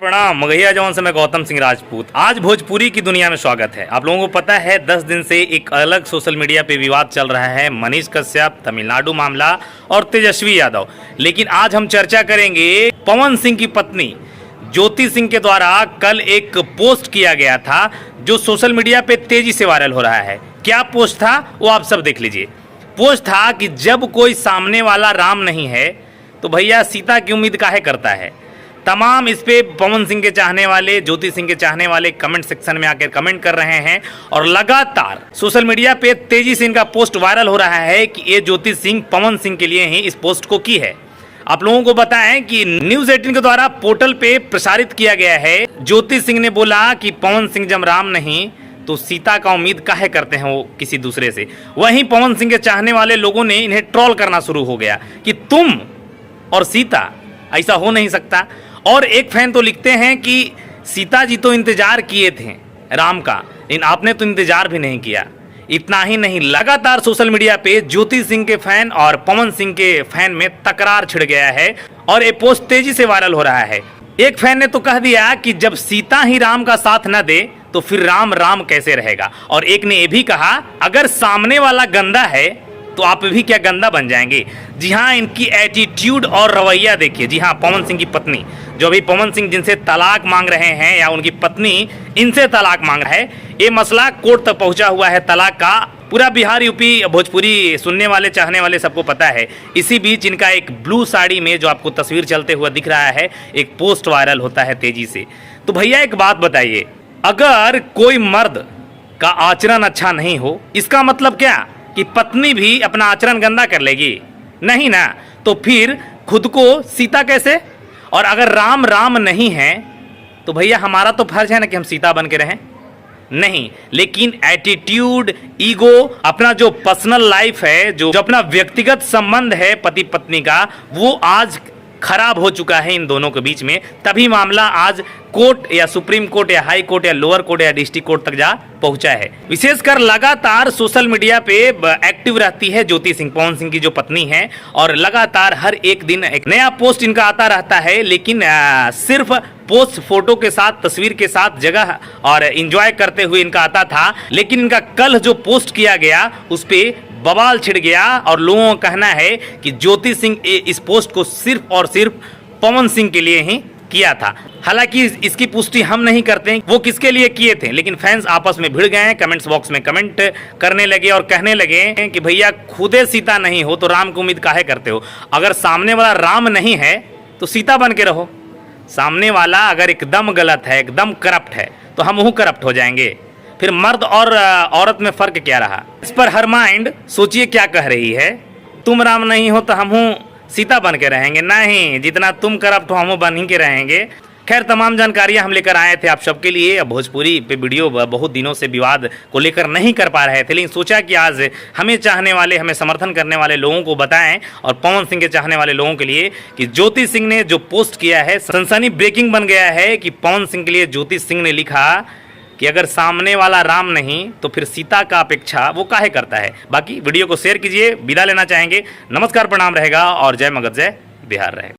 प्रणाम मगहिया जवान से मैं गौतम सिंह राजपूत। आज भोजपुरी की दुनिया में स्वागत है। आप लोगों को पता है 10 दिन से एक अलग सोशल मीडिया पे विवाद चल रहा है, मनीष कश्यप, तमिलनाडु मामला और तेजस्वी यादव। लेकिन आज हम चर्चा करेंगे पवन सिंह की पत्नी ज्योति सिंह के द्वारा कल एक पोस्ट किया गया था जो सोशल मीडिया पे तेजी से वायरल हो रहा है। क्या पोस्ट था वो आप सब देख लीजिए। पोस्ट था कि जब कोई सामने वाला राम नहीं है तो भैया सीता की उम्मीद काहे करता है। तमाम इस पे पवन सिंह के चाहने वाले, ज्योति सिंह के चाहने वाले कमेंट सेक्शन में आकर कमेंट कर रहे हैं और लगातार सोशल मीडिया पे तेजी से इनका पोस्ट वायरल हो रहा है कि ये ज्योति सिंह पवन सिंह के लिए ही इस पोस्ट को की है। आप लोगों को बताएं कि न्यूज़ 18 के द्वारा पोर्टल पे प्रसारित किया गया है। ज्योति सिंह ने बोला कि पवन सिंह जब राम नहीं तो सीता का उम्मीद काहे करते हैं वो किसी दूसरे से। वहीं पवन सिंह के चाहने वाले लोगों ने इन्हें ट्रोल करना शुरू हो गया कि तुम और सीता, ऐसा हो नहीं सकता। और एक फैन तो लिखते हैं कि सीता जी तो इंतजार किए थे राम का, लेकिन आपने तो इंतजार भी नहीं किया। इतना ही नहीं, लगातार सोशल मीडिया पे ज्योति सिंह के फैन और पवन सिंह के फैन में तकरार छिड़ गया है और ये पोस्ट तेजी से वायरल हो रहा है। एक फैन ने तो कह दिया कि जब सीता ही राम का साथ न दे तो फिर राम राम कैसे रहेगा। और एक ने यह भी कहा अगर सामने वाला गंदा है तो आप भी क्या गंदा बन जाएंगे। जी हाँ, इनकी एटीट्यूड और रवैया देखिए। जी हाँ, पवन सिंह की पत्नी, जो अभी पवन सिंह जिनसे तलाक मांग रहे हैं या उनकी पत्नी इनसे तलाक मांग रहा है, ये मसला कोर्ट तक पहुंचा हुआ है तलाक का। पूरा बिहार, यूपी, भोजपुरी सुनने वाले, चाहने वाले सबको पता है। इसी बीच इनका एक ब्लू साड़ी में जो आपको तस्वीर चलते हुए दिख रहा है, एक पोस्ट वायरल होता है तेजी से। तो भैया एक बात बताइए, अगर कोई मर्द का आचरण अच्छा नहीं हो, इसका मतलब क्या कि पत्नी भी अपना आचरण गंदा कर लेगी? नहीं ना। तो फिर खुद को सीता कैसे? और अगर राम राम नहीं है तो भैया हमारा तो फर्ज है ना कि हम सीता बन के रहें? नहीं। लेकिन एटीट्यूड, ईगो, अपना जो पर्सनल लाइफ है, जो अपना व्यक्तिगत संबंध है पति पत्नी का, वो आज खराब हो चुका है इन दोनों के बीच में। तभी मामला आज कोर्ट या सुप्रीम कोर्ट या हाई कोर्ट या लोअर कोर्ट या डिस्ट्रिक्ट कोर्ट तक जा पहुंचा है। विशेषकर लगातार सोशल मीडिया पे एक्टिव रहती है ज्योति सिंह, पवन सिंह की जो पत्नी है, और लगातार हर एक दिन एक नया पोस्ट इनका आता रहता है। लेकिन सिर्फ पोस्ट फोटो के साथ, तस्वीर के साथ जगह और एंजॉय करते हुए इनका आता था। लेकिन इनका कल जो पोस्ट किया गया उस पर बवाल छिड़ गया और लोगों का कहना है कि ज्योति सिंह इस पोस्ट को सिर्फ और सिर्फ पवन सिंह के लिए ही किया था। हालांकि इसकी पुष्टि हम नहीं करते हैं वो किसके लिए किए थे, लेकिन फैंस आपस में भिड़ गए हैं, कमेंट्स बॉक्स में कमेंट करने लगे और कहने लगे कि भैया खुदे सीता नहीं हो तो राम की उम्मीद काहे करते हो। अगर सामने वाला राम नहीं है तो सीता बन के रहो। सामने वाला अगर एकदम गलत है, एकदम करप्ट है, तो हम वो करप्ट हो जाएंगे। फिर मर्द और औरत में फर्क क्या रहा? इस पर हर माइंड सोचिए क्या कह रही है। तुम राम नहीं हो तो हम सीता बन के रहेंगे? नहीं, जितना तुम करप्ट हो हम बन ही के रहेंगे। खैर, तमाम जानकारियां हम लेकर आए थे आप सबके लिए। भोजपुरी पे वीडियो बहुत दिनों से विवाद को लेकर नहीं कर पा रहे थे, लेकिन सोचा कि आज हमें चाहने वाले, हमें समर्थन करने वाले लोगों को बताएं और पवन सिंह के चाहने वाले लोगों के लिए कि ज्योति सिंह ने जो पोस्ट किया है सनसनी ब्रेकिंग बन गया है कि पवन सिंह के लिए ज्योति सिंह ने लिखा कि अगर सामने वाला राम नहीं तो फिर सीता का अपेक्षा वो काहे करता है। बाकी वीडियो को शेयर कीजिए। विदा लेना चाहेंगे। नमस्कार, प्रणाम रहेगा और जय मगध, जय बिहार रहेगा।